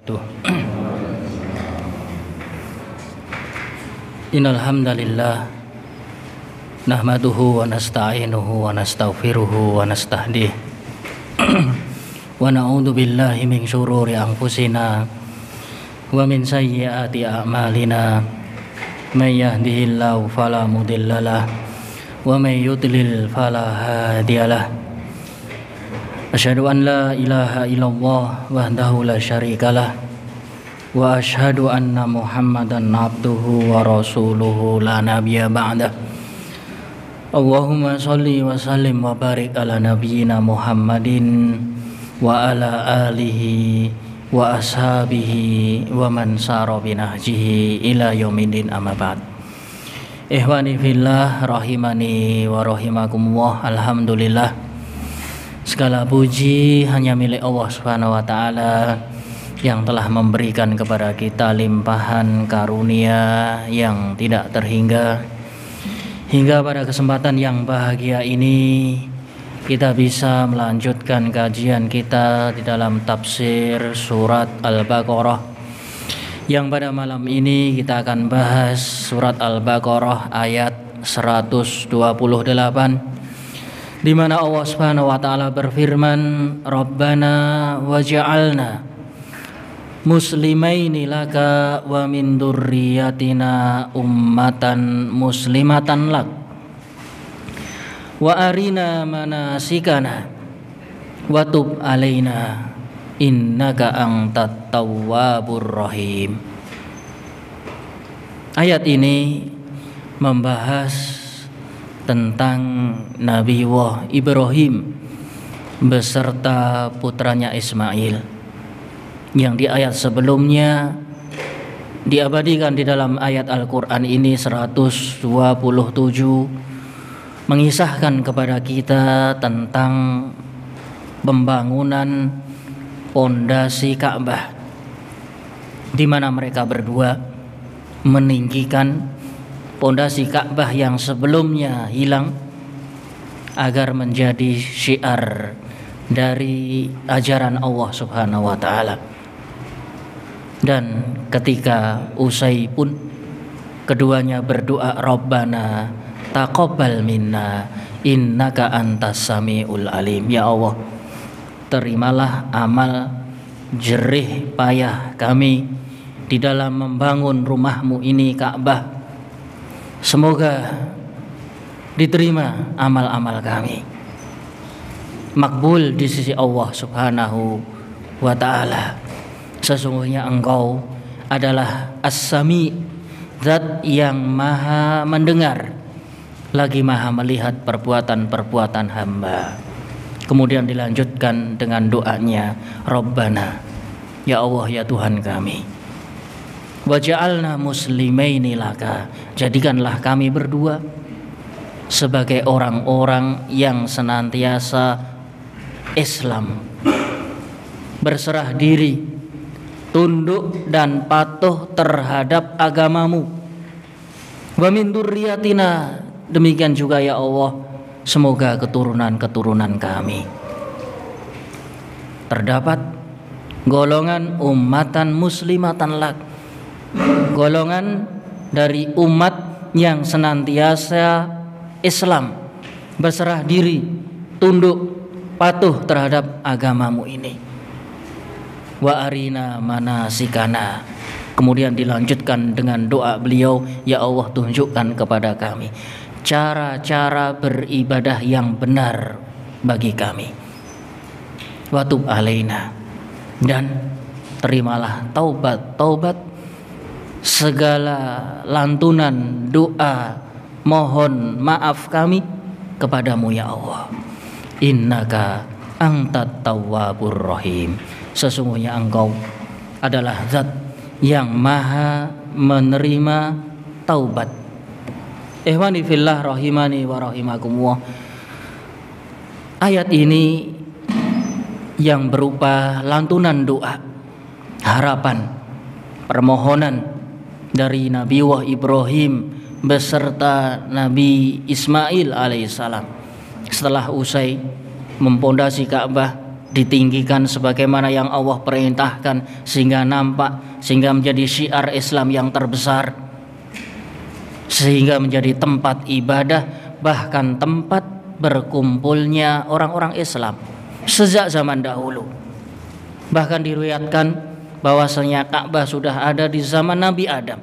Tuh. Innal hamdalillah nahmaduhu wa nasta'inuhu wa nastaghfiruhu wa nastahdih wa na'udzu billahi min syururi anfusina wa min sayyiati a'malina may yahdihillahu fala mudhillalah wa may yudlil fala hadiyalah. Asyhadu an la ilaha illallah wahdahu la syarikalah wa asyhadu anna Muhammadan abduhu wa rasuluhu la nabiyya ba'dah. Allahumma shalli wa sallim wa barik ala nabiyyina Muhammadin wa ala alihi wa ashabihi wa man sara binahjihi ila yaumidin, amma ba'd. Ikhwani fillah rahimani wa rahimakumullah. Alhamdulillah, segala puji hanya milik Allah Subhanahu wa taala yang telah memberikan kepada kita limpahan karunia yang tidak terhingga. Hingga pada kesempatan yang bahagia ini kita bisa melanjutkan kajian kita di dalam tafsir surat Al-Baqarah, yang pada malam ini kita akan bahas surat Al-Baqarah ayat 128, di mana Allah Subhanahu wa taala berfirman, Rabbana waj'alna muslimaini laka wa min dzurriyyatina ummatan muslimatan lak wa arina manasikana wa tub alaina innaka antat tawwabur rahim. Ayat ini membahas tentang Nabi Ibrahim beserta putranya Ismail, yang di ayat sebelumnya diabadikan di dalam ayat Al-Quran ini 127, mengisahkan kepada kita tentang pembangunan pondasi Ka'bah, di mana mereka berdua meninggikan pondasi Ka'bah yang sebelumnya hilang agar menjadi syiar dari ajaran Allah Subhanahu wa taala. Dan ketika usai pun keduanya berdoa, Rabbana taqabbal minna innaka antas samiul alim. Ya Allah, terimalah amal jerih payah kami di dalam membangun rumah-Mu ini Ka'bah. Semoga diterima amal-amal kami, makbul di sisi Allah Subhanahu wa ta'ala. Sesungguhnya Engkau adalah As-Sami, Zat yang maha mendengar lagi maha melihat perbuatan-perbuatan hamba. Kemudian dilanjutkan dengan doanya, Rabbana, ya Allah, ya Tuhan kami, waj'alna muslimaini laka, jadikanlah kami berdua sebagai orang-orang yang senantiasa Islam, berserah diri, tunduk dan patuh terhadap agama-Mu. Wa min dzurriyyatina, demikian juga ya Allah, semoga keturunan-keturunan kami terdapat golongan ummatan muslimatan lak, golongan dari umat yang senantiasa Islam, berserah diri, tunduk, patuh terhadap agama-Mu ini. Wa arina manasikana, kemudian dilanjutkan dengan doa beliau, ya Allah, tunjukkan kepada kami cara-cara beribadah yang benar bagi kami. Wa tub alaina, dan terimalah taubat segala lantunan doa mohon maaf kami kepadamu ya Allah. Innaka antat tawwabur rahim, sesungguhnya Engkau adalah Zat yang maha menerima taubat. Ikhwani fillah rahimani wa rahimakumullah. Ayat ini yang berupa lantunan doa, harapan, permohonan dari Nabi Ibrahim beserta Nabi Ismail alaihissalam setelah usai mempondasi Ka'bah, ditinggikan sebagaimana yang Allah perintahkan sehingga nampak, sehingga menjadi syiar Islam yang terbesar, sehingga menjadi tempat ibadah, bahkan tempat berkumpulnya orang-orang Islam sejak zaman dahulu. Bahkan diriwayatkan bahwasanya Ka'bah sudah ada di zaman Nabi Adam.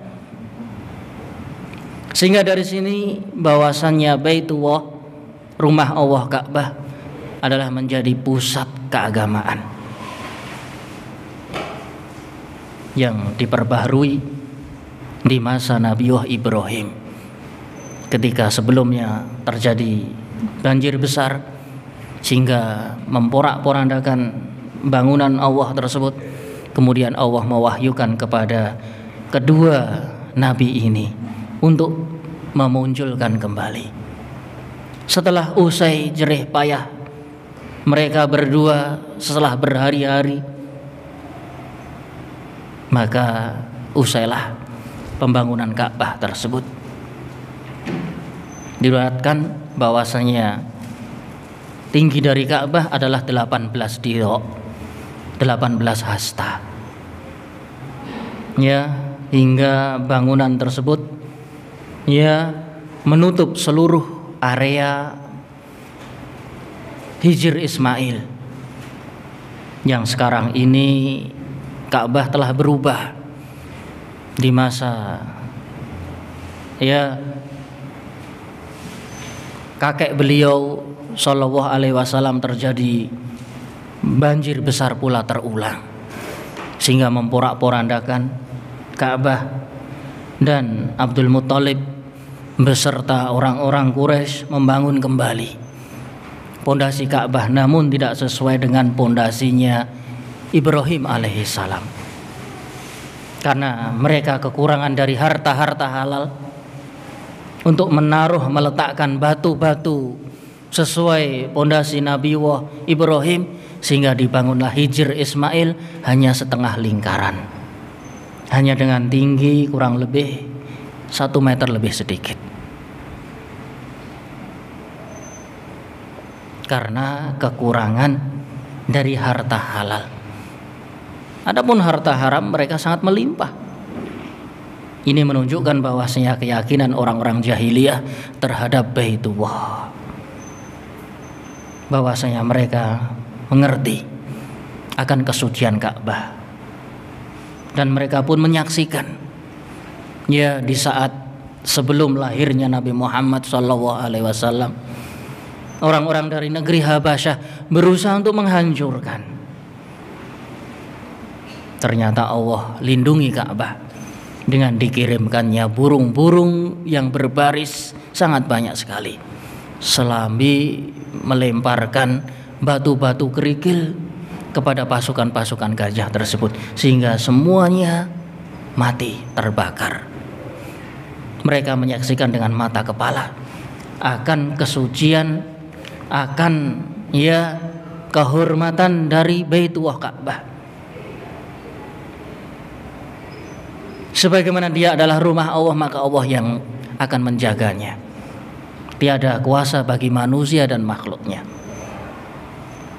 Sehingga dari sini bahwasannya Baitullah, rumah Allah Ka'bah, adalah menjadi pusat keagamaan yang diperbaharui di masa Nabiullah Ibrahim, ketika sebelumnya terjadi banjir besar sehingga memporak-porandakan bangunan Allah tersebut. Kemudian Allah mewahyukan kepada kedua nabi ini untuk memunculkan kembali. Setelah usai jerih payah mereka berdua, setelah berhari-hari, maka usailah pembangunan Ka'bah tersebut. Diriwayatkan bahwasanya tinggi dari Ka'bah adalah 18 dhira', 18 hasta. Ya, hingga bangunan tersebut ya menutup seluruh area Hijr Ismail, yang sekarang ini Ka'bah telah berubah di masa ya kakek beliau Shallallahu Alaihi Wasallam. Terjadi banjir besar pula terulang sehingga memporak-porandakan Ka'bah, dan Abdul Muthalib beserta orang-orang Quraisy membangun kembali pondasi Ka'bah, namun tidak sesuai dengan pondasinya Ibrahim alaihissalam, karena mereka kekurangan dari harta-harta halal untuk meletakkan batu-batu sesuai pondasi Nabiullah Ibrahim, sehingga dibangunlah Hijr Ismail hanya setengah lingkaran, hanya dengan tinggi kurang lebih 1 meter lebih sedikit, karena kekurangan dari harta halal. Adapun harta haram mereka sangat melimpah. Ini menunjukkan bahwasanya keyakinan orang-orang jahiliyah terhadap Baitullah, bahwasanya mereka mengerti akan kesucian Ka'bah, dan mereka pun menyaksikan ya di saat sebelum lahirnya Nabi Muhammad SAW, orang-orang dari negeri Habasyah berusaha untuk menghancurkan. Ternyata Allah lindungi Ka'bah dengan dikirimkannya burung-burung yang berbaris sangat banyak sekali, selambi melemparkan batu-batu kerikil kepada pasukan-pasukan gajah tersebut, sehingga semuanya mati terbakar. Mereka menyaksikan dengan mata kepala akan kesucian, akan ya kehormatan dari Baitullah Ka'bah, sebagaimana dia adalah rumah Allah, maka Allah yang akan menjaganya. Tiada kuasa bagi manusia dan makhluknya.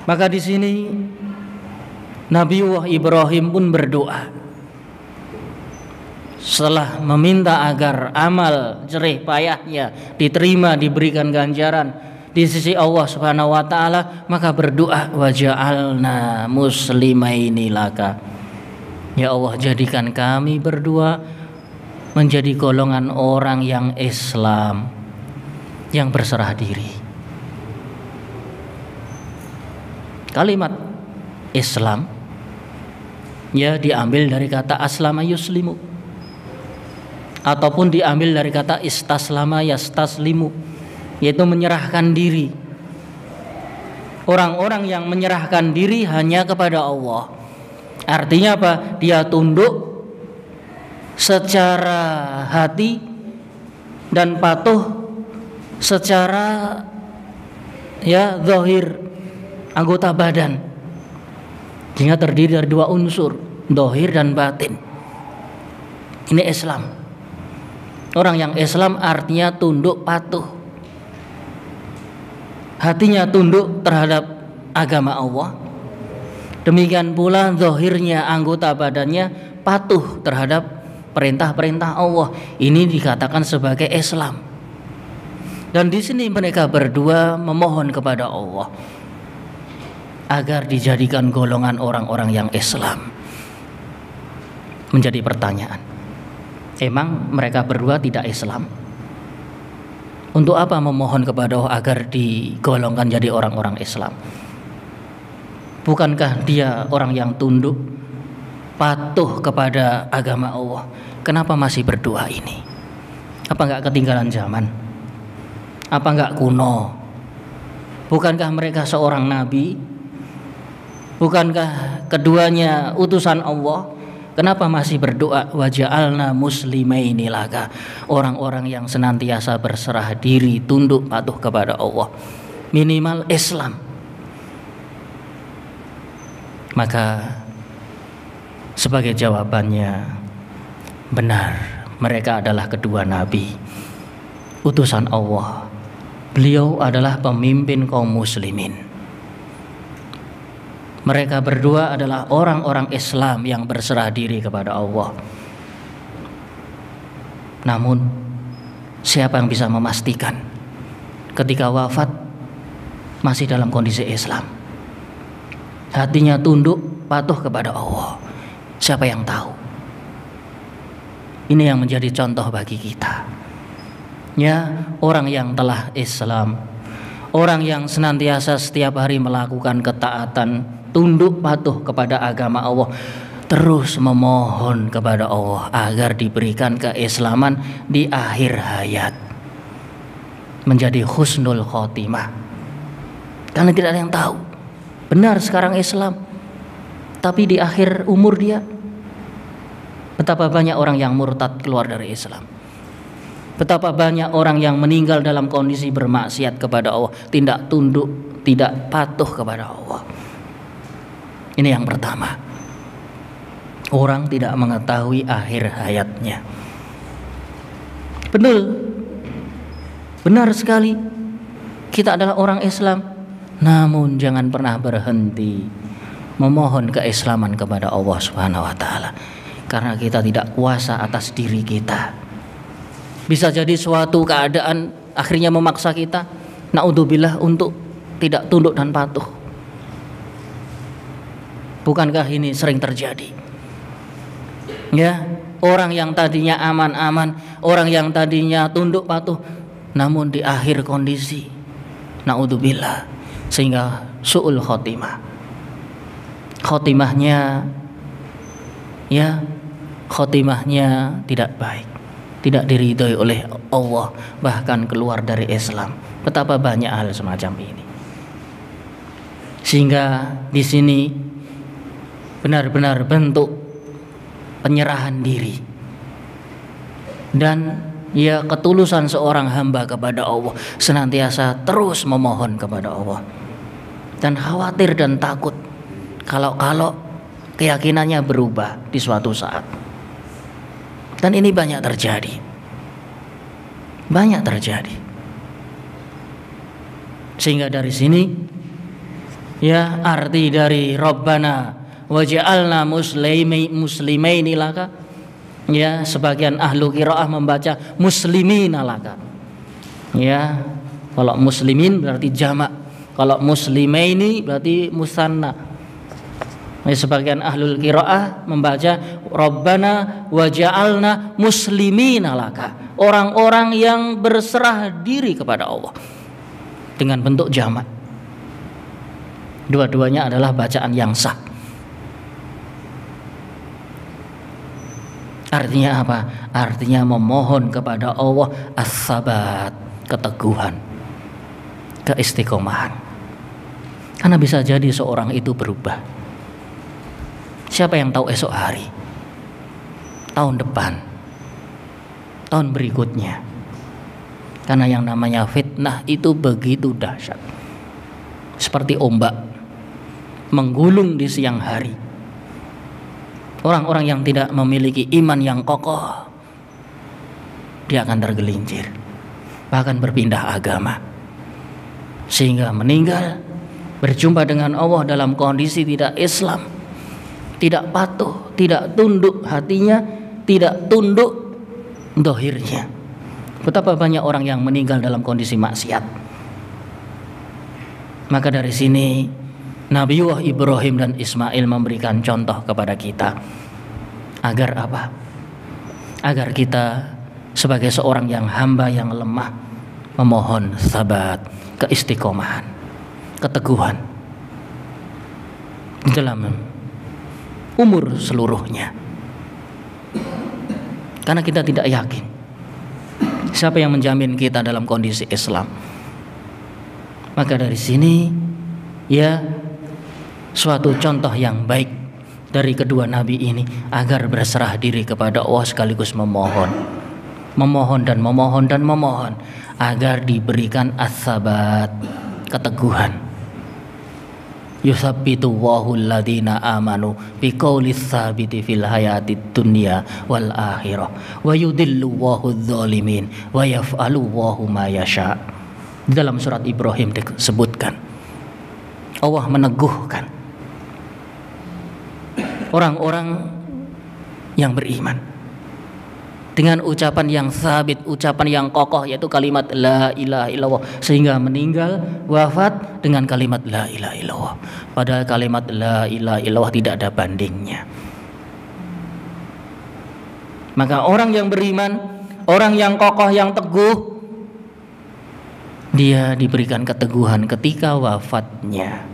Maka di sini Nabiullah Ibrahim pun berdoa setelah meminta agar amal jerih payahnya diterima, diberikan ganjaran di sisi Allah Subhanahu wa taala, maka berdoa, waja'alna muslimaini laka. Ya Allah, jadikan kami berdua menjadi golongan orang yang Islam, yang berserah diri. Kalimat Islam ya diambil dari kata aslama yuslimu, ataupun diambil dari kata istaslama yastaslimu, yaitu menyerahkan diri. Orang-orang yang menyerahkan diri hanya kepada Allah. Artinya apa? Dia tunduk secara hati dan patuh secara ya zahir, anggota badan, sehingga terdiri dari 2 unsur, zahir dan batin. Ini Islam. Orang yang Islam artinya tunduk patuh, hatinya tunduk terhadap agama Allah, Demikian pula zahirnya anggota badannya patuh terhadap perintah-perintah Allah. Ini dikatakan sebagai Islam. Dan di sini mereka berdua memohon kepada Allah agar dijadikan golongan orang-orang yang Islam. Menjadi pertanyaan, emang mereka berdua tidak Islam? Untuk apa memohon kepada Allah agar digolongkan jadi orang-orang Islam? Bukankah dia orang yang tunduk, patuh kepada agama Allah? Kenapa masih berdoa ini? Apa enggak ketinggalan zaman? Apa enggak kuno? Bukankah mereka seorang nabi? Bukankah keduanya utusan Allah? Kenapa masih berdoa waja'alna muslimaini laka? Orang-orang yang senantiasa berserah diri, tunduk, patuh kepada Allah. Minimal Islam. Maka sebagai jawabannya, benar, mereka adalah kedua nabi, utusan Allah. Beliau adalah pemimpin kaum muslimin. Mereka berdua adalah orang-orang Islam yang berserah diri kepada Allah. Namun siapa yang bisa memastikan ketika wafat masih dalam kondisi Islam? Hatinya tunduk, patuh kepada Allah. Siapa yang tahu? Ini yang menjadi contoh bagi kita. Ya, orang yang telah Islam, orang yang senantiasa setiap hari melakukan ketaatan, tunduk patuh kepada agama Allah, terus memohon kepada Allah agar diberikan keislaman di akhir hayat, menjadi husnul khotimah. Karena tidak ada yang tahu. Benar sekarang Islam, tapi di akhir umur dia, betapa banyak orang yang murtad keluar dari Islam. Betapa banyak orang yang meninggal dalam kondisi bermaksiat kepada Allah, tidak tunduk, tidak patuh kepada Allah. Ini yang pertama. Orang tidak mengetahui akhir hayatnya. Benar sekali, kita adalah orang Islam. Namun jangan pernah berhenti memohon keislaman kepada Allah Subhanahu wa taala. Karena kita tidak kuasa atas diri kita. Bisa jadi suatu keadaan akhirnya memaksa kita, naudzubillah, untuk tidak tunduk dan patuh. Bukankah ini sering terjadi? Ya, orang yang tadinya aman-aman, orang yang tadinya tunduk patuh, namun di akhir kondisi, naudzubillah, sehingga su'ul khotimah. Khotimahnya tidak baik, tidak diridhoi oleh Allah, bahkan keluar dari Islam. Betapa banyak hal semacam ini. Sehingga di sini benar-benar bentuk penyerahan diri dan ketulusan seorang hamba kepada Allah, senantiasa terus memohon kepada Allah. Dan khawatir dan takut kalau keyakinannya berubah di suatu saat. Dan ini banyak terjadi. Sehingga dari sini arti dari Rabbana waj'alna muslimaini laka, sebagian ahlu qiraah membaca muslimina laka. Kalau muslimin berarti jamak, kalau muslimaini berarti musanna. Sebagian ahlul qiraah membaca Rabbana waja'alna muslimina laka, orang-orang yang berserah diri kepada Allah, dengan bentuk jamak. Dua-duanya adalah bacaan yang sah. Artinya apa? Artinya memohon kepada Allah as-sabat, keteguhan, keistiqomahan. Karena bisa jadi seorang itu berubah. Siapa yang tahu esok hari, tahun depan, tahun berikutnya. Karena yang namanya fitnah itu begitu dahsyat, seperti ombak menggulung di siang hari. Orang-orang yang tidak memiliki iman yang kokoh, dia akan tergelincir, bahkan berpindah agama, sehingga meninggal berjumpa dengan Allah dalam kondisi tidak Islam, tidak patuh, tidak tunduk hatinya, tidak tunduk dohirnya. Betapa banyak orang yang meninggal dalam kondisi maksiat. Maka dari sini Nabiullah Ibrahim dan Ismail memberikan contoh kepada kita. Agar apa? Agar kita sebagai seorang yang hamba yang lemah memohon sabat, keistiqomahan, keteguhan dalam umur seluruhnya. Karena kita tidak yakin siapa yang menjamin kita dalam kondisi Islam. Maka dari sini ya suatu contoh yang baik dari kedua nabi ini agar berserah diri kepada Allah sekaligus memohon dan memohon agar diberikan as-sabat, keteguhan. Yusabbitu wahul ladina amanu biqaulis sabiti fil hayatid dunya wal akhirah wa yudillu wahudz zalimin wa yaf'alu wahu ma yasha. Dalam surat Ibrahim disebutkan Allah meneguhkan orang-orang yang beriman dengan ucapan yang sabit, ucapan yang kokoh, yaitu kalimat la ilaha illallah, sehingga meninggal wafat dengan kalimat la ilaha illallah. Padahal kalimat la ilaha illallah tidak ada bandingnya. Maka orang yang beriman, orang yang kokoh, yang teguh, dia diberikan keteguhan ketika wafatnya.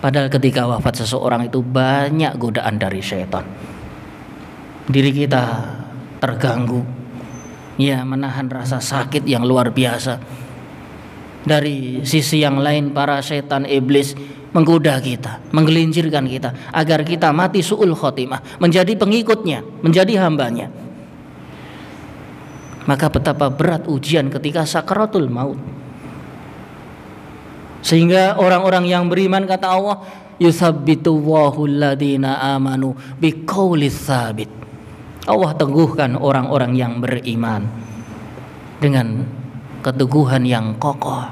Padahal ketika wafat seseorang itu banyak godaan dari syaitan. Diri kita terganggu, ya, menahan rasa sakit yang luar biasa. Dari sisi yang lain para syaitan iblis menggoda kita, menggelincirkan kita agar kita mati su'ul khotimah, menjadi pengikutnya, menjadi hambanya. Maka betapa berat ujian ketika sakaratul maut. Sehingga orang-orang yang beriman, kata Allah, yusabbitu wahul ladina amanu biqaulis sabit. Allah teguhkan orang-orang yang beriman dengan keteguhan yang kokoh,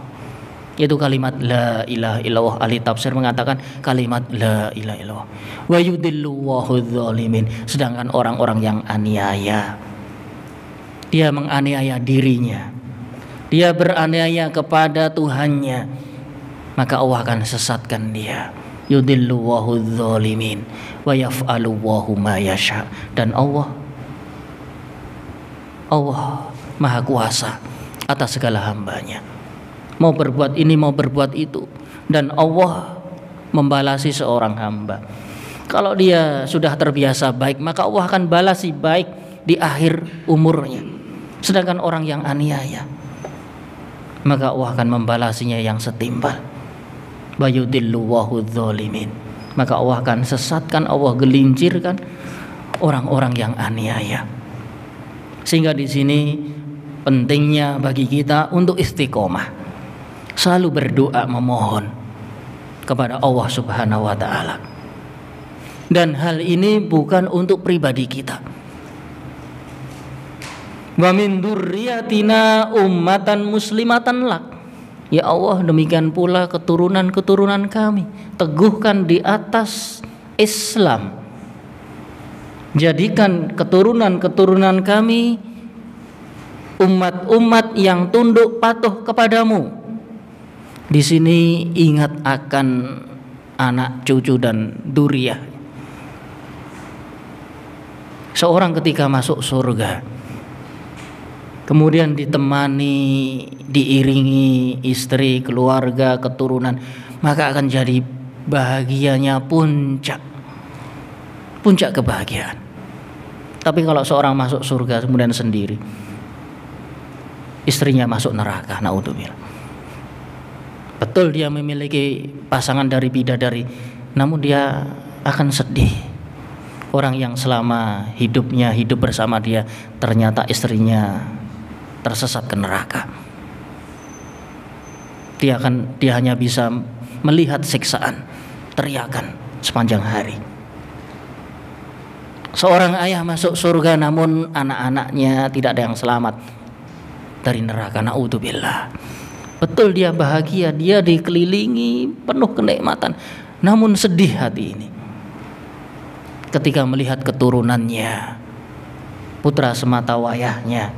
yaitu kalimat la ilaha illallah. Ahli tafsir mengatakan kalimat la ilaha illallah. Wa yudillu wahudz zalimin. Sedangkan orang-orang yang aniaya, dia menganiaya dirinya, dia beraniaya kepada Tuhannya, maka Allah akan sesatkan dia. Yudillu wahudz zalimin wa yaf'alu wahu ma yasha. Dan Allah Maha Kuasa atas segala hambanya, mau berbuat ini, mau berbuat itu. Dan Allah membalasi seorang hamba. Kalau dia sudah terbiasa baik, maka Allah akan balasi baik di akhir umurnya. Sedangkan orang yang aniaya, maka Allah akan membalasinya yang setimpal. Bayudillu wahudz zalimin. Maka Allah akan sesatkan, Allah gelincirkan orang-orang yang aniaya. Sehingga di sini pentingnya bagi kita untuk istiqomah, selalu berdoa memohon kepada Allah Subhanahu wa taala. Dan hal ini bukan untuk pribadi kita. Wa min dzurriyyatina ummatan muslimatan lak. Ya Allah, demikian pula keturunan-keturunan kami, teguhkan di atas Islam. Jadikan keturunan-keturunan kami umat-umat yang tunduk patuh kepadamu. Di sini ingat akan anak, cucu dan dzurriyyah. Seorang ketika masuk surga, kemudian ditemani, diiringi istri, keluarga, keturunan, maka akan jadi bahagianya puncak kebahagiaan. Tapi kalau seorang masuk surga kemudian sendiri, istrinya masuk neraka, naudzubillah. Betul dia memiliki pasangan dari bidadari, namun dia akan sedih. Orang yang selama hidupnya hidup bersama dia, ternyata istrinya tersesat ke neraka. Dia hanya bisa melihat siksaan, teriakan sepanjang hari. Seorang ayah masuk surga namun anak-anaknya tidak ada yang selamat dari neraka, naudzubillah. Betul dia bahagia, dia dikelilingi penuh kenikmatan. Namun sedih hati ini ketika melihat keturunannya, putra semata wayahnya,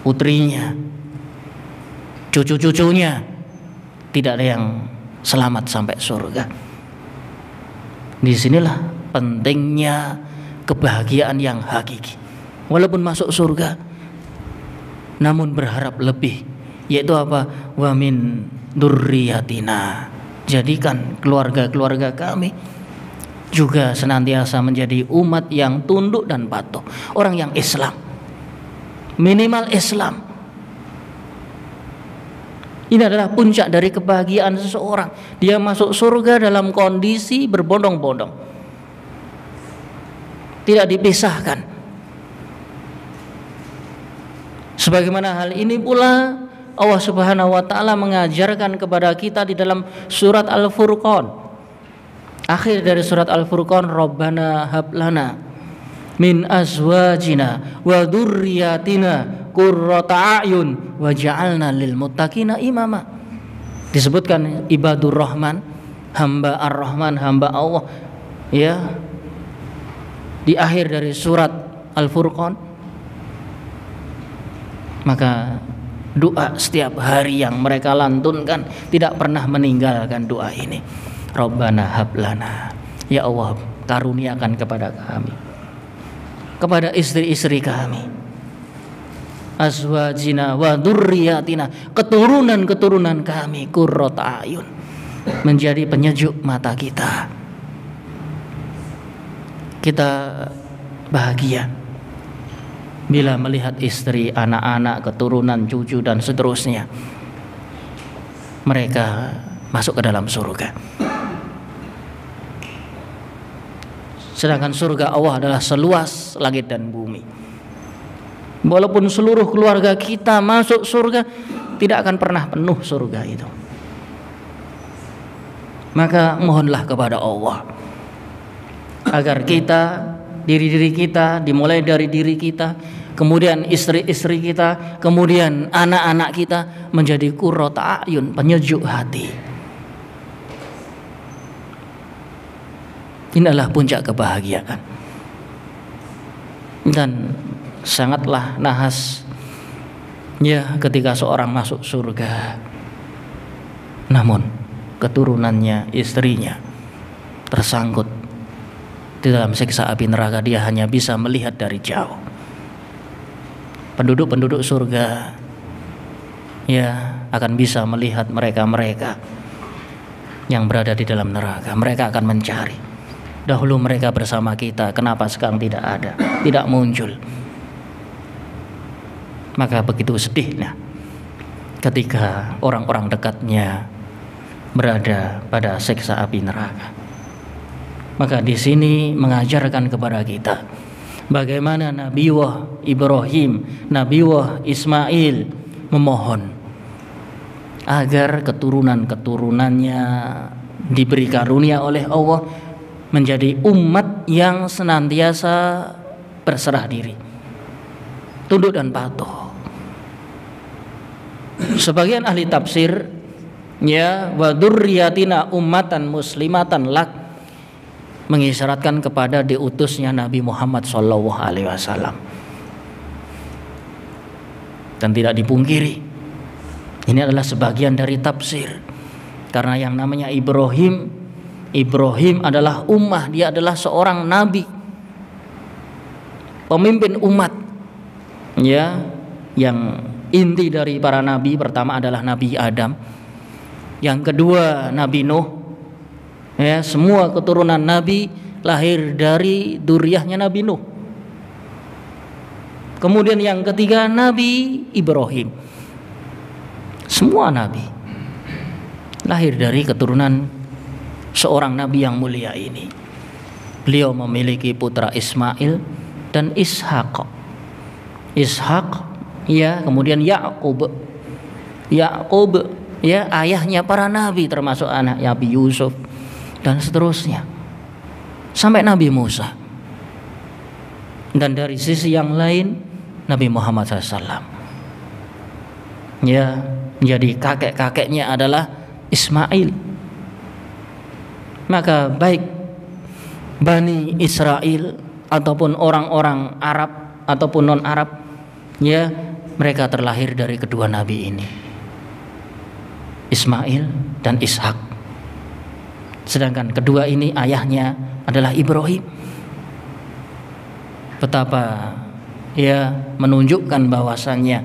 putrinya, cucu-cucunya, tidak ada yang selamat sampai surga. Disinilah pentingnya kebahagiaan yang hakiki. Walaupun masuk surga, namun berharap lebih, yaitu apa? Wa min dzurriyyatina, jadikan keluarga-keluarga kami juga senantiasa menjadi umat yang tunduk dan patuh, orang yang Islam, minimal Islam. Ini adalah puncak dari kebahagiaan seseorang. Dia masuk surga dalam kondisi berbondong-bondong, tidak dipisahkan. Sebagaimana hal ini pula Allah Subhanahu wa taala mengajarkan kepada kita di dalam surat Al-Furqan. Akhir dari surat Al-Furqan, Rabbana hablana min azwajina wa dzurriyyatina qurrata a'yun waj'alna lil muttaqina imama. Disebutkan ibadur rahman, hamba ar-Rahman, hamba Allah, ya, di akhir dari surat Al-Furqan. Maka doa setiap hari yang mereka lantunkan tidak pernah meninggalkan doa ini. Rabbana hablana, ya Allah karuniakan kepada kami, kepada istri-istri kami, azwajina wa dzurriyyatina, keturunan-keturunan kami, qurrata ayun, menjadi penyejuk mata kita. Kita bahagia bila melihat istri, anak-anak, keturunan, cucu dan seterusnya, mereka masuk ke dalam surga. Sedangkan surga Allah adalah seluas langit dan bumi. Walaupun seluruh keluarga kita masuk surga, tidak akan pernah penuh surga itu. Maka mohonlah kepada Allah agar kita, diri-diri kita, dimulai dari diri kita, kemudian istri-istri kita, kemudian anak-anak kita menjadi qurrata a'yun, penyejuk hati. Inilah puncak kebahagiaan. Dan sangatlah nahas ya ketika seorang masuk surga, namun keturunannya, istrinya tersangkut di dalam siksa api neraka. Dia hanya bisa melihat dari jauh. Penduduk-penduduk surga ya akan bisa melihat mereka-mereka yang berada di dalam neraka. Mereka akan mencari. Dahulu mereka bersama kita, kenapa sekarang tidak ada, tidak muncul? Maka begitu sedihnya ketika orang-orang dekatnya berada pada siksa api neraka. Maka di sini mengajarkan kepada kita bagaimana Nabiullah Ibrahim, Nabiullah Ismail memohon agar keturunan-keturunannya diberi karunia oleh Allah menjadi umat yang senantiasa berserah diri, tunduk dan patuh. Sebagian ahli tafsir ya wa dzurriyyatina ummatan muslimatan lak mengisyaratkan kepada diutusnya Nabi Muhammad SAW. Dan tidak dipungkiri, ini adalah sebagian dari tafsir. Karena yang namanya Ibrahim adalah ummah, dia adalah seorang nabi, pemimpin umat. Ya, yang inti dari para nabi pertama adalah Nabi Adam, yang kedua Nabi Nuh. Ya, semua keturunan nabi lahir dari dzurriyyahnya Nabi Nuh. Kemudian yang ketiga Nabi Ibrahim. Semua nabi lahir dari keturunan seorang nabi yang mulia ini. Beliau memiliki putra Ismail dan Ishak. Ya, kemudian Yakub ya, ayahnya para nabi, termasuk anak Nabi Yusuf dan seterusnya sampai Nabi Musa. Dan dari sisi yang lain Nabi Muhammad SAW. Ya, Jadi kakek-kakeknya adalah Ismail. Maka baik Bani Israel ataupun orang-orang Arab ataupun non-Arab, ya, mereka terlahir dari kedua nabi ini, Ismail dan Ishak. Sedangkan kedua ini ayahnya adalah Ibrahim. Betapa ya menunjukkan bahwasannya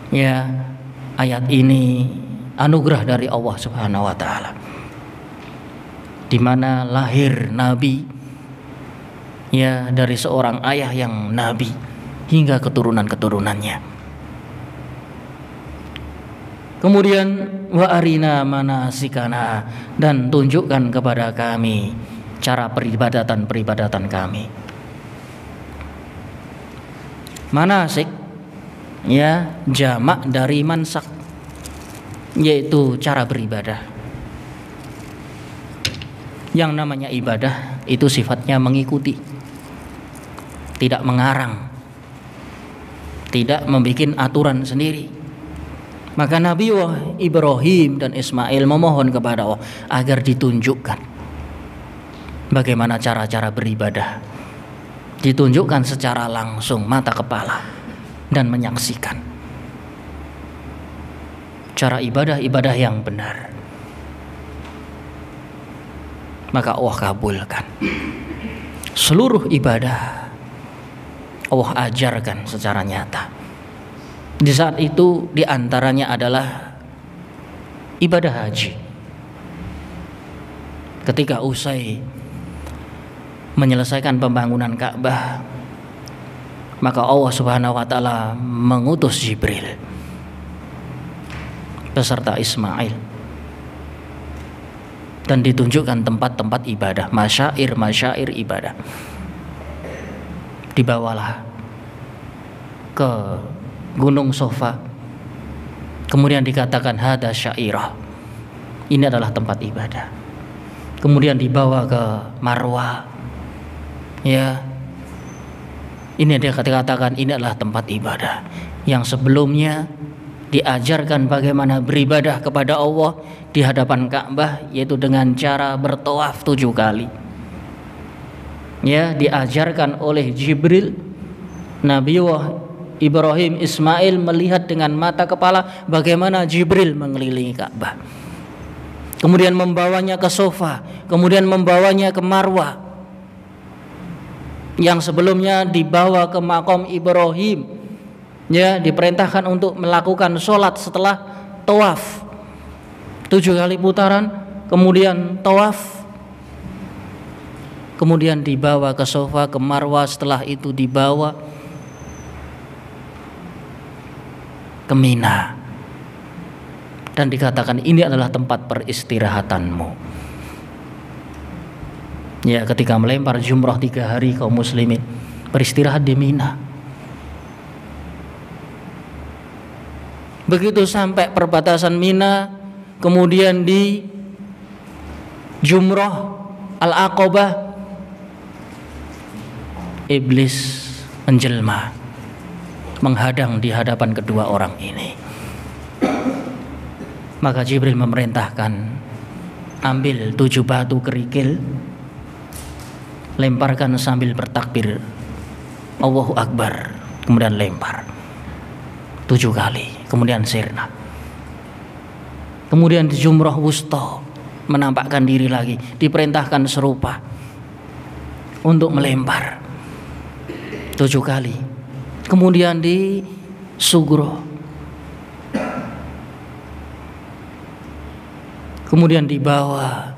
ya ayat ini anugerah dari Allah Subhanahu wa taala, di mana lahir nabi ya dari seorang ayah yang nabi hingga keturunan-keturunannya. Kemudian wa arina manasikana, dan tunjukkan kepada kami cara peribadatan kami. Manasik ya jamak dari mansak, yaitu cara beribadah. Yang namanya ibadah itu sifatnya mengikuti, tidak mengarang, tidak membuat aturan sendiri. Maka Nabi Ibrahim dan Ismail memohon kepada Allah agar ditunjukkan bagaimana cara-cara beribadah, ditunjukkan secara langsung mata kepala dan menyaksikan cara ibadah yang benar. Maka Allah kabulkan seluruh ibadah, Allah ajarkan secara nyata. Di saat itu diantaranya adalah ibadah haji. Ketika usai menyelesaikan pembangunan Ka'bah, maka Allah Subhanahu wa taala mengutus Jibril beserta Ismail, dan ditunjukkan tempat-tempat ibadah, masyair ibadah. Dibawalah ke Gunung Sofa, kemudian dikatakan hada syairah, ini adalah tempat ibadah. Kemudian dibawa ke Marwah, ya, ini dia katakan ini adalah tempat ibadah yang sebelumnya diajarkan bagaimana beribadah kepada Allah di hadapan Ka'bah, yaitu dengan cara bertawaf 7 kali. Ya, diajarkan oleh Jibril. Nabi Ibrahim Ismail melihat dengan mata kepala bagaimana Jibril mengelilingi Ka'bah, kemudian membawanya ke Sofa, kemudian membawanya ke Marwah, yang sebelumnya dibawa ke makam Ibrahim, ya, diperintahkan untuk melakukan sholat setelah tawaf 7 kali putaran, kemudian tawaf, kemudian dibawa ke Sofa, ke Marwah, setelah itu dibawa ke Mina, dan dikatakan ini adalah tempat peristirahatanmu. Ya, ketika melempar jumrah 3 hari kaum muslimin beristirahat di Mina. Begitu sampai perbatasan Mina, kemudian di jumrah Al-Aqabah, iblis menjelma menghadang di hadapan kedua orang ini. Maka Jibril memerintahkan, ambil 7 batu kerikil, lemparkan sambil bertakbir Allahu Akbar, kemudian lempar 7 kali, kemudian sirna. Kemudian di jumrah wusta menampakkan diri lagi, diperintahkan serupa untuk melempar 7 kali. Kemudian di Sugro, kemudian dibawa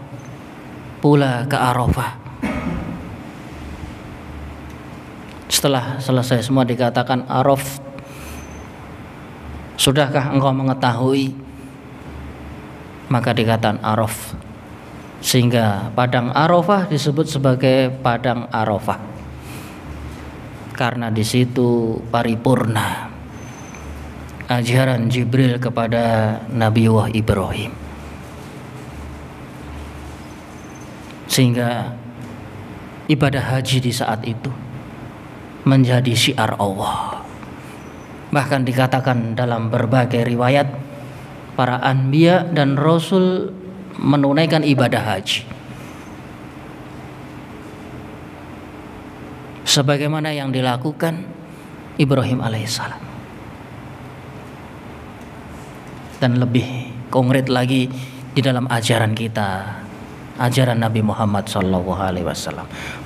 pula ke Arafah. Setelah selesai semua dikatakan Araf, sudahkah engkau mengetahui? Maka dikatakan Araf, sehingga padang Arafah disebut sebagai padang Arafah, karena di situ paripurna ajaran Jibril kepada Nabi Ibrahim, sehingga ibadah haji di saat itu menjadi syiar Allah. Bahkan dikatakan dalam berbagai riwayat para anbiya dan rasul menunaikan ibadah haji sebagaimana yang dilakukan Ibrahim alaihissalam. Dan lebih konkret lagi di dalam ajaran kita, ajaran Nabi Muhammad SAW,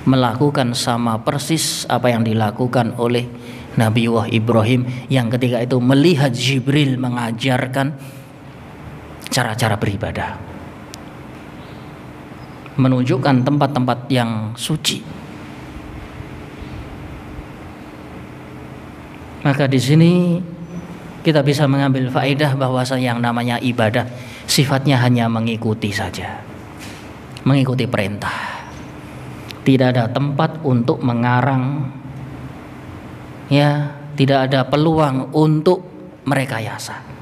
melakukan sama persis apa yang dilakukan oleh Nabiullah Ibrahim yang ketika itu melihat Jibril mengajarkan cara-cara beribadah, menunjukkan tempat-tempat yang suci. Maka di sini kita bisa mengambil faedah bahwasanya yang namanya ibadah sifatnya hanya mengikuti saja, mengikuti perintah. Tidak ada tempat untuk mengarang, ya, tidak ada peluang untuk merekayasa.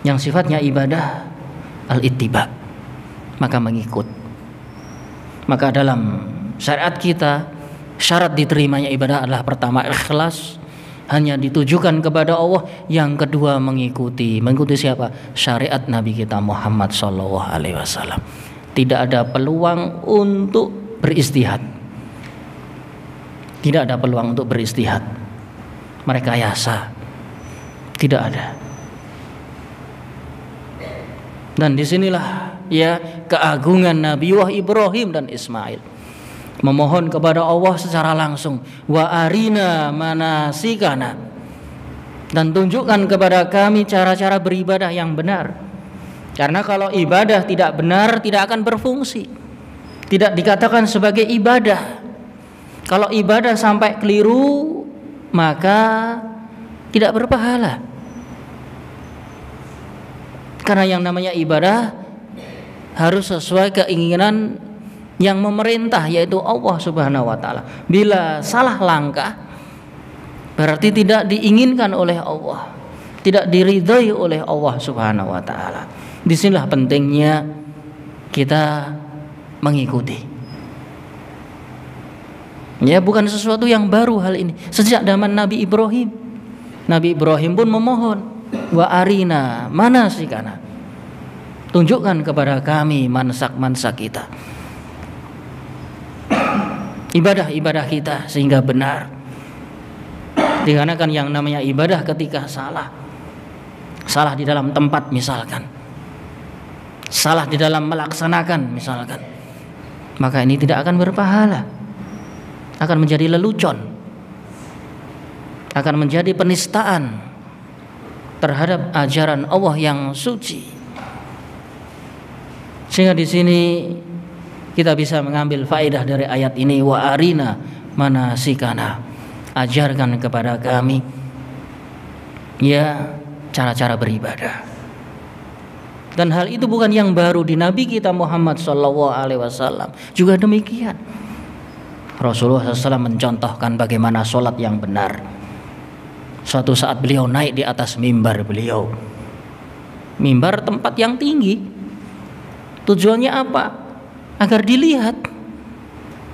Yang sifatnya ibadah al-ittiba, maka mengikut. Maka dalam syariat kita, syarat diterimanya ibadah adalah pertama ikhlas, hanya ditujukan kepada Allah. Yang kedua mengikuti siapa? Syariat Nabi kita Muhammad SAW. Tidak ada peluang untuk beristihad. Tidak ada peluang untuk beristihad, merekayasa. Tidak ada. Dan disinilah ya keagungan Nabiullah Ibrahim dan Ismail, memohon kepada Allah secara langsung, wa arina manasikana, dan tunjukkan kepada kami cara-cara beribadah yang benar. Karena kalau ibadah tidak benar tidak akan berfungsi, tidak dikatakan sebagai ibadah. Kalau ibadah sampai keliru maka tidak berpahala. Karena yang namanya ibadah harus sesuai keinginan yang memerintah, yaitu Allah Subhanahu wa taala. Bila salah langkah berarti tidak diinginkan oleh Allah, tidak diridhai oleh Allah Subhanahu wa taala. Disinilah pentingnya kita mengikuti. Ya, bukan sesuatu yang baru hal ini. Sejak zaman Nabi Ibrahim. Nabi Ibrahim pun memohon, wa arina manasikana, tunjukkan kepada kami mansak-mansak kita, ibadah-ibadah kita sehingga benar. Dikarenakan yang namanya ibadah ketika salah di dalam tempat misalkan, salah di dalam melaksanakan misalkan, maka ini tidak akan berpahala, akan menjadi lelucon, akan menjadi penistaan terhadap ajaran Allah yang suci. Sehingga di sini kita bisa mengambil faedah dari ayat ini, wa arina manasikana, ajarkan kepada kami ya cara-cara beribadah. Dan hal itu bukan yang baru di Nabi kita Muhammad SAW, juga demikian. Rasulullah SAW mencontohkan bagaimana sholat yang benar. Suatu saat beliau naik di atas mimbar beliau, mimbar tempat yang tinggi. Tujuannya apa? Agar dilihat,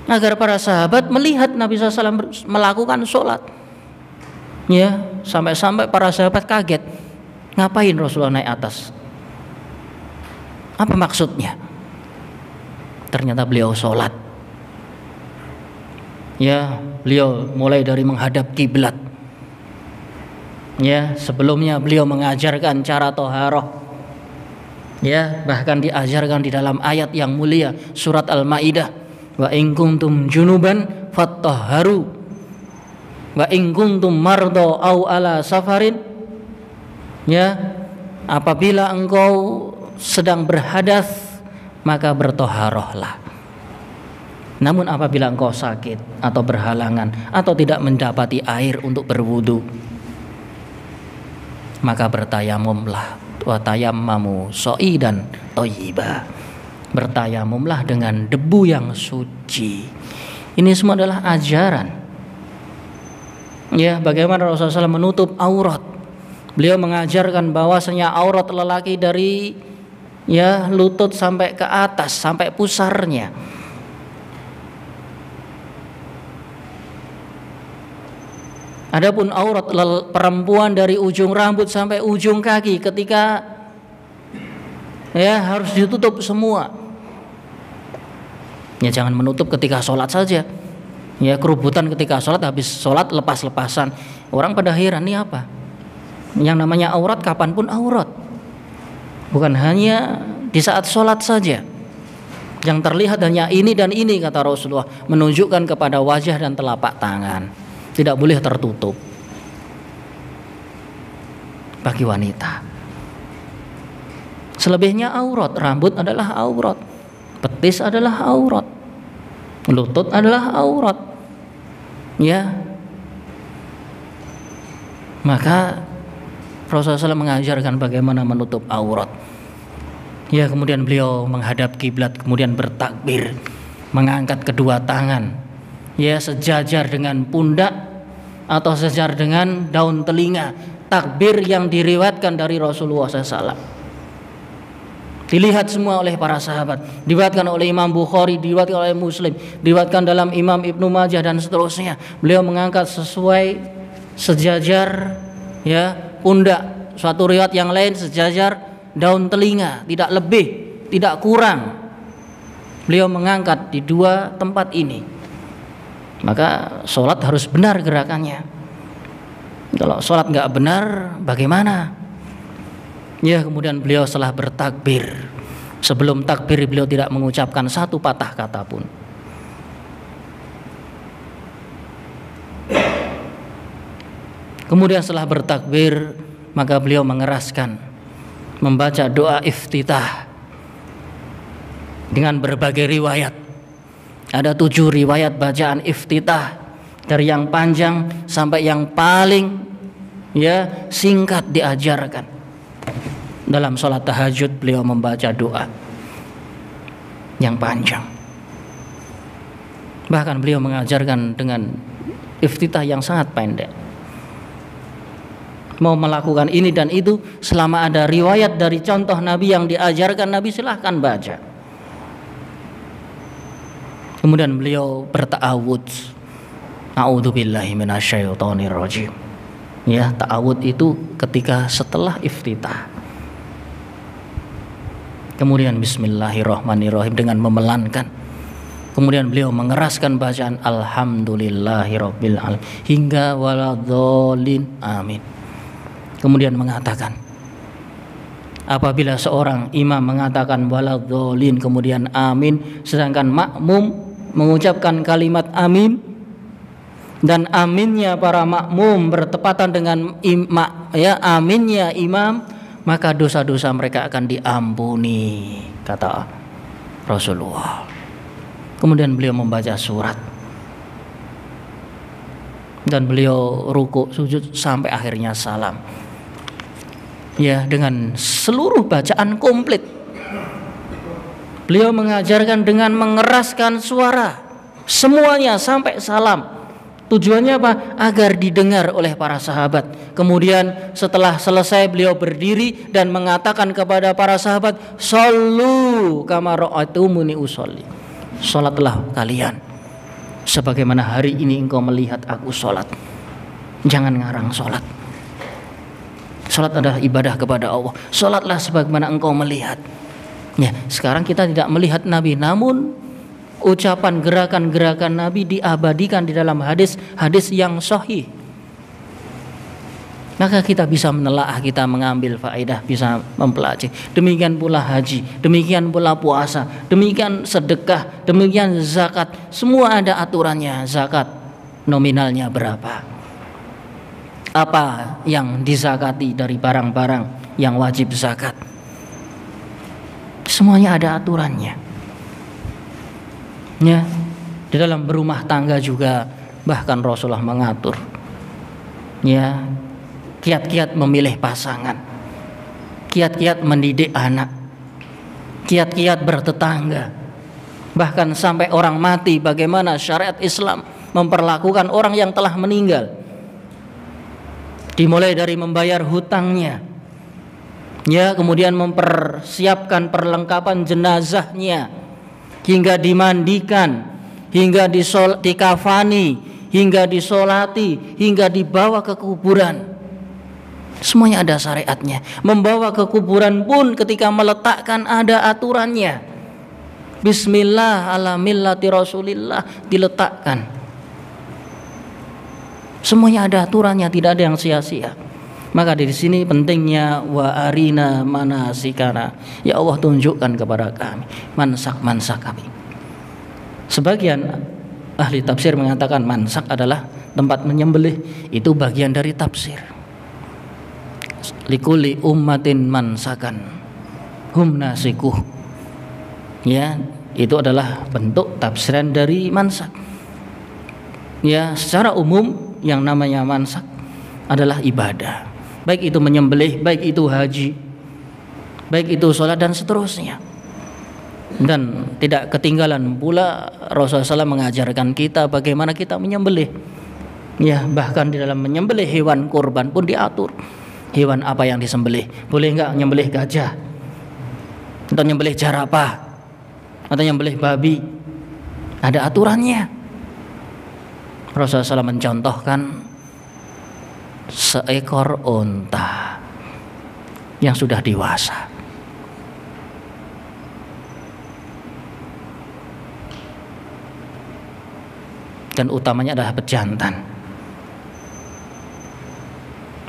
agar para sahabat melihat Nabi SAW melakukan sholat. Ya, sampai-sampai para sahabat kaget, ngapain Rasulullah naik atas? Apa maksudnya? Ternyata beliau sholat. Ya, beliau mulai dari menghadap kiblat. Ya, sebelumnya beliau mengajarkan cara toharoh. Ya, bahkan diajarkan di dalam ayat yang mulia surat Al-Maidah, wa in kuntum junuban fattahharu wa in kuntum mardo au ala safarin. Ya, apabila engkau sedang berhadas maka bertoharohlah. Namun apabila engkau sakit atau berhalangan atau tidak mendapati air untuk berwudu, maka bertayamumlah, wa tayammamu sha'idan thayyiba, bertayamumlah dengan debu yang suci. Ini semua adalah ajaran. Ya, bagaimana Rasulullah SAW menutup aurat. Beliau mengajarkan bahwasanya aurat lelaki dari ya lutut sampai ke atas, sampai pusarnya. Adapun aurat perempuan dari ujung rambut sampai ujung kaki ketika harus ditutup semua. Ya jangan menutup ketika sholat saja. Ya kerubutan ketika sholat, habis sholat lepas-lepasan. Orang pada heran, ini apa? Yang namanya aurat kapanpun aurat. Bukan hanya di saat sholat saja. Yang terlihat hanya ini dan ini, kata Rasulullah, menunjukkan kepada wajah dan telapak tangan. Tidak boleh tertutup bagi wanita. Selebihnya aurat. Rambut adalah aurat, betis adalah aurat, lutut adalah aurat. Ya, maka Rasulullah SAW mengajarkan bagaimana menutup aurat. Ya, kemudian beliau menghadap kiblat, kemudian bertakbir, mengangkat kedua tangan, ya sejajar dengan pundak atau sejajar dengan daun telinga. Takbir yang diriwayatkan dari Rasulullah SAW. Dilihat semua oleh para sahabat, diriwayatkan oleh Imam Bukhari, diriwayatkan oleh Muslim, diriwayatkan dalam Imam Ibnu Majah dan seterusnya. Beliau mengangkat sesuai sejajar ya pundak. Suatu riwayat yang lain sejajar daun telinga, tidak lebih, tidak kurang. Beliau mengangkat di dua tempat ini. Maka sholat harus benar gerakannya. Kalau sholat nggak benar, bagaimana? Ya, kemudian beliau setelah bertakbir, sebelum takbir beliau tidak mengucapkan satu patah kata pun. Kemudian setelah bertakbir, maka beliau mengeraskan membaca doa iftitah dengan berbagai riwayat. Ada 7 riwayat bacaan iftitah, dari yang panjang sampai yang paling singkat diajarkan. Dalam sholat tahajud beliau membaca doa yang panjang. Bahkan beliau mengajarkan dengan iftitah yang sangat pendek. Mau melakukan ini dan itu, selama ada riwayat dari contoh Nabi yang diajarkan Nabi, silahkan baca. Kemudian beliau berta'awudz, a'udzubillahi minasyaitonirrajim. Ya, ta'awudz itu ketika setelah iftitah. Kemudian bismillahirrahmanirrahim dengan memelankan. Kemudian beliau mengeraskan bacaan alhamdulillahirabbil alamin hingga waladhdallin amin. Kemudian mengatakan, apabila seorang imam mengatakan waladhdallin kemudian amin, sedangkan makmum mengucapkan kalimat amin dan aminnya para makmum bertepatan dengan aminnya imam, maka dosa-dosa mereka akan diampuni, kata Rasulullah. Kemudian beliau membaca surat dan beliau ruku sujud sampai akhirnya salam. Ya, dengan seluruh bacaan komplit. Beliau mengajarkan dengan mengeraskan suara semuanya sampai salam. Tujuannya apa? Agar didengar oleh para sahabat. Kemudian setelah selesai beliau berdiri dan mengatakan kepada para sahabat, "Shallu kama ra'aitumuni usolli." Salatlah kalian sebagaimana hari ini engkau melihat aku salat. Jangan ngarang salat. Salat adalah ibadah kepada Allah. Salatlah sebagaimana engkau melihat. Ya, sekarang kita tidak melihat Nabi, namun ucapan gerakan-gerakan Nabi diabadikan di dalam hadis-hadis yang sahih. Maka kita bisa menelaah, kita mengambil faedah, bisa mempelajari. Demikian pula haji, demikian pula puasa, demikian sedekah, demikian zakat. Semua ada aturannya. Zakat nominalnya berapa? Apa yang dizakati dari barang-barang yang wajib zakat? Semuanya ada aturannya. Ya, di dalam berumah tangga juga bahkan Rasulullah mengatur. Ya, kiat-kiat memilih pasangan, kiat-kiat mendidik anak, kiat-kiat bertetangga, bahkan sampai orang mati bagaimana syariat Islam memperlakukan orang yang telah meninggal. Dimulai dari membayar hutangnya, ya, kemudian mempersiapkan perlengkapan jenazahnya, hingga dimandikan, hingga dikafani, hingga disolati, hingga dibawa ke kuburan. Semuanya ada syariatnya. Membawa ke kuburan pun ketika meletakkan ada aturannya. Bismillah ala millati Rasulillah diletakkan. Semuanya ada aturannya, tidak ada yang sia-sia. Maka dari sini pentingnya wa arina manasikana. Ya Allah, tunjukkan kepada kami mansak-mansak kami. Sebagian ahli tafsir mengatakan mansak adalah tempat menyembelih, itu bagian dari tafsir. Likuli ummatin mansakan hum nasikuh. Ya, itu adalah bentuk tafsiran dari mansak. Ya, secara umum yang namanya mansak adalah ibadah. Baik itu menyembelih, baik itu haji, baik itu sholat dan seterusnya. Dan tidak ketinggalan pula Rasulullah SAW mengajarkan kita bagaimana kita menyembelih. Ya, bahkan di dalam menyembelih hewan kurban pun diatur. Hewan apa yang disembelih? Boleh enggak nyembelih gajah? Atau nyembelih jerapah? Atau nyembelih babi? Ada aturannya. Rasulullah SAW mencontohkan seekor unta yang sudah dewasa. Dan utamanya adalah pejantan.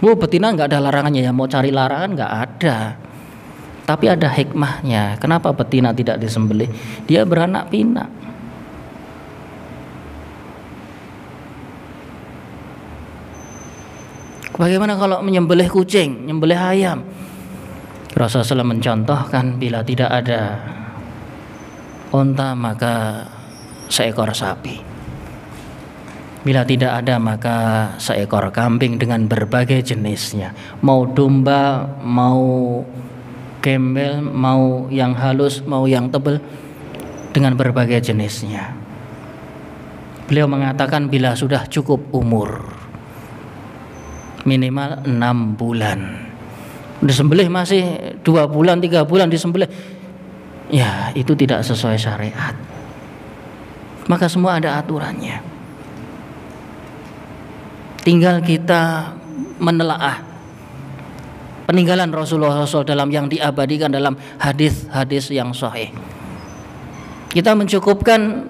Betina nggak ada larangannya, ya mau cari larangan nggak ada. Tapi ada hikmahnya. Kenapa betina tidak disembelih? Dia beranak pinak. Bagaimana kalau menyembelih kucing, menyembelih ayam? Rasulullah SAW mencontohkan bila tidak ada unta maka seekor sapi. Bila tidak ada maka seekor kambing dengan berbagai jenisnya. Mau domba, mau gembel, mau yang halus, mau yang tebal, dengan berbagai jenisnya. Beliau mengatakan bila sudah cukup umur, minimal 6 bulan. Disembelih masih 2 bulan, 3 bulan disembelih, ya itu tidak sesuai syariat. Maka semua ada aturannya. Tinggal kita menelaah peninggalan Rasulullah SAW dalam yang diabadikan dalam hadis-hadis yang sahih. Kita mencukupkan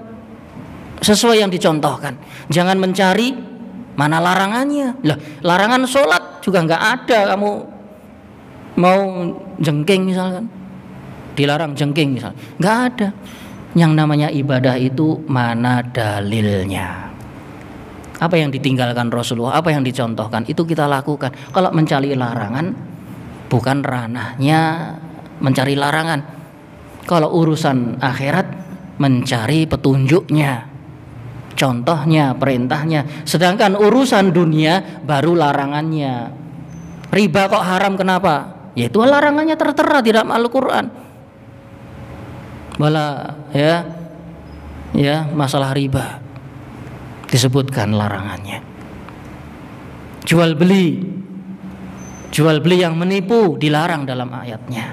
sesuai yang dicontohkan. Jangan mencari mana larangannya. Lah, larangan sholat juga nggak ada. Kamu mau jengking misalkan, dilarang jengking misalkan, nggak ada. Yang namanya ibadah itu mana dalilnya? Apa yang ditinggalkan Rasulullah, apa yang dicontohkan, itu kita lakukan. Kalau mencari larangan, bukan ranahnya mencari larangan. Kalau urusan akhirat, mencari petunjuknya, contohnya, perintahnya. Sedangkan urusan dunia, baru larangannya. Riba kok haram, kenapa? Yaitu larangannya tertera di dalam Al-Quran. Ya, masalah riba disebutkan larangannya. Jual beli yang menipu dilarang dalam ayatnya.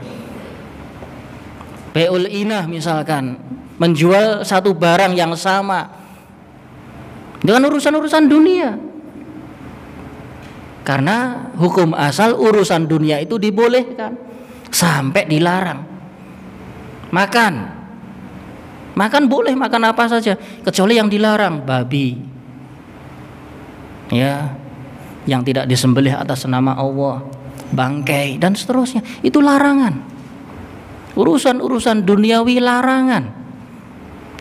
Bai'ul inah misalkan, menjual satu barang yang sama dengan urusan-urusan dunia. Karena hukum asal urusan dunia itu dibolehkan sampai dilarang. Makan boleh, makan apa saja, kecuali yang dilarang, babi, ya, yang tidak disembelih atas nama Allah, bangkai dan seterusnya, itu larangan. Urusan-urusan duniawi larangan.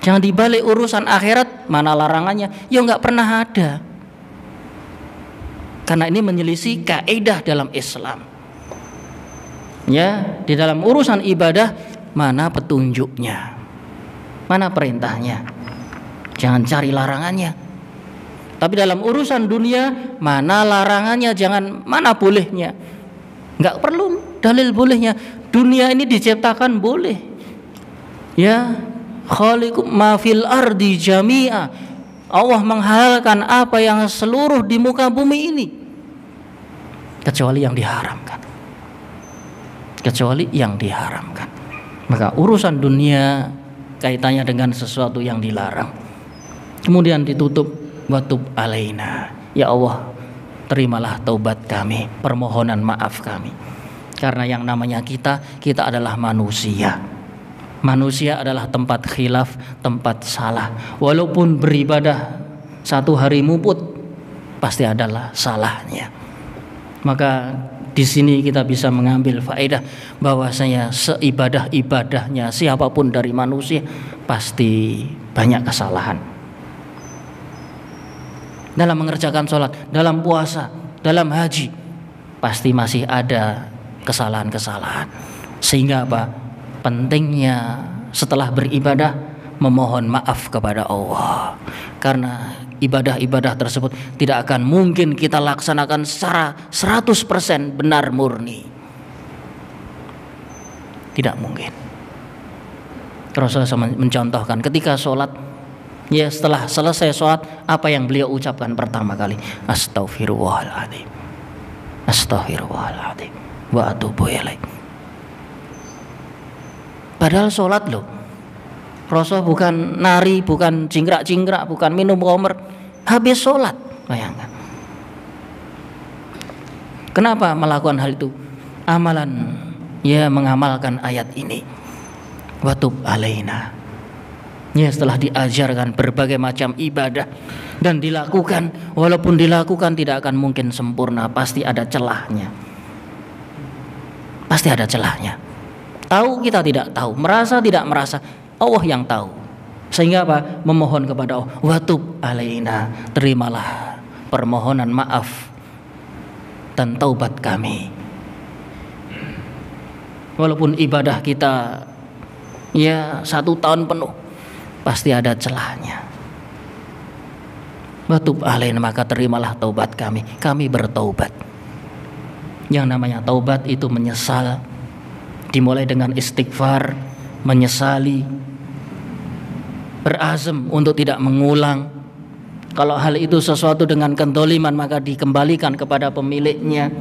Jangan dibalik urusan akhirat, mana larangannya? Ya nggak pernah ada. Karena ini menyelisih kaidah dalam Islam. Ya, di dalam urusan ibadah mana petunjuknya? Mana perintahnya? Jangan cari larangannya. Tapi dalam urusan dunia, mana larangannya, jangan mana bolehnya. Enggak perlu dalil bolehnya. Dunia ini diciptakan boleh. Ya, khaliqum ma fil ardi jami'a. Allah menghalalkan apa yang seluruh di muka bumi ini, kecuali yang diharamkan. Kecuali yang diharamkan. Maka urusan dunia kaitannya dengan sesuatu yang dilarang, kemudian ditutup wa tub alaina. Ya Allah, terimalah taubat kami, permohonan maaf kami. Karena yang namanya kita adalah manusia. Manusia adalah tempat khilaf, tempat salah. Walaupun beribadah 1 hari muput, pasti adalah salahnya. Maka di sini kita bisa mengambil faedah bahwasanya seibadah-ibadahnya siapapun dari manusia pasti banyak kesalahan. Dalam mengerjakan sholat, dalam puasa, dalam haji, pasti masih ada kesalahan-kesalahan. Sehingga apa? Pentingnya setelah beribadah memohon maaf kepada Allah. Karena ibadah-ibadah tersebut tidak akan mungkin kita laksanakan secara 100% benar murni. Tidak mungkin. Rasulullah mencontohkan ketika sholat, ya setelah selesai sholat, apa yang beliau ucapkan pertama kali? Astaghfirullahaladzim, astaghfirullahaladzim, wa atubu ilaih. Padahal sholat loh, Rasul bukan nari, bukan cingkrak-cingkrak, bukan minum khamr, habis sholat. Bayangkan. Kenapa melakukan hal itu? Amalan, ya mengamalkan ayat ini. Wa tub alaina. Ya setelah diajarkan berbagai macam ibadah dan dilakukan, walaupun dilakukan tidak akan mungkin sempurna, pasti ada celahnya. Pasti ada celahnya. Tahu kita tidak tahu, merasa tidak merasa, Allah yang tahu. Sehingga apa? Memohon kepada Allah, wa tub alaina, terimalah permohonan maaf dan taubat kami. Walaupun ibadah kita ya 1 tahun penuh, pasti ada celahnya. Wa tub alaina, maka terimalah taubat kami. Kami bertaubat. Yang namanya taubat itu menyesal, dimulai dengan istighfar, menyesali, berazam untuk tidak mengulang. Kalau hal itu sesuatu dengan kedzaliman, maka dikembalikan kepada pemiliknya.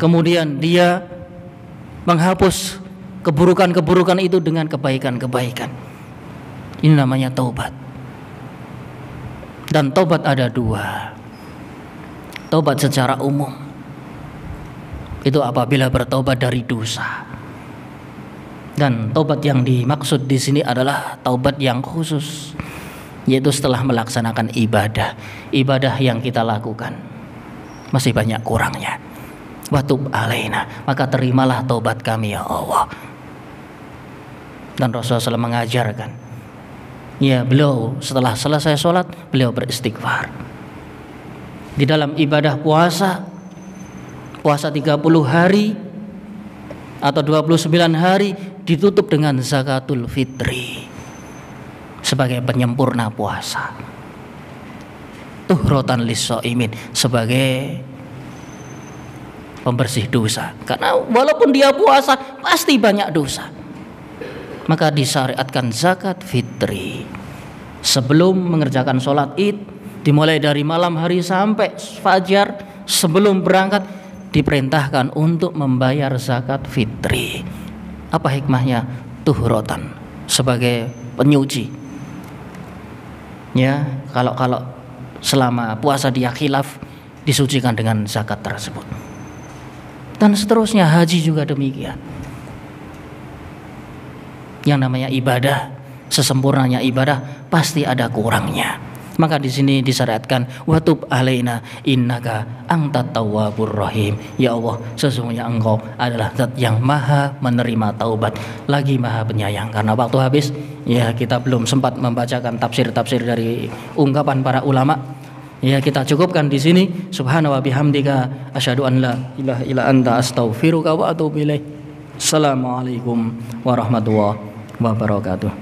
Kemudian dia menghapus keburukan-keburukan itu dengan kebaikan-kebaikan. Ini namanya taubat. Dan taubat ada 2. Taubat secara umum, itu apabila bertaubat dari dosa. Dan taubat yang dimaksud di sini adalah taubat yang khusus, yaitu setelah melaksanakan ibadah yang kita lakukan masih banyak kurangnya. Wa tub alaina, maka terimalah taubat kami ya Allah. Dan Rasulullah SAW mengajarkan, ya beliau setelah selesai sholat beliau beristighfar. Di dalam ibadah puasa 30 hari atau 29 hari ditutup dengan zakatul fitri sebagai penyempurna puasa, tuhratan lis-shaimin, sebagai pembersih dosa. Karena walaupun dia puasa pasti banyak dosa, maka disyariatkan zakat fitri sebelum mengerjakan sholat id, dimulai dari malam hari sampai fajar. Sebelum berangkat diperintahkan untuk membayar zakat fitri. Apa hikmahnya? Tuhratan, sebagai penyuci. Ya, kalau selama puasa dia khilaf, disucikan dengan zakat tersebut. Dan seterusnya, haji juga demikian. Yang namanya ibadah, sesempurnanya ibadah pasti ada kurangnya. Maka di sini disyariatkan wa tub alaina innaka antat tawwabur rahim. Ya Allah, sesungguhnya Engkau adalah Zat yang Maha menerima taubat, lagi Maha penyayang. Karena waktu habis, ya kita belum sempat membacakan tafsir-tafsir dari ungkapan para ulama. Ya kita cukupkan di sini. Subhana wa bihamdika asyhadu an la ilaha illa anta astaghfiruka wa atubu ilaik. Assalamualaikum warahmatullahi wabarakatuh.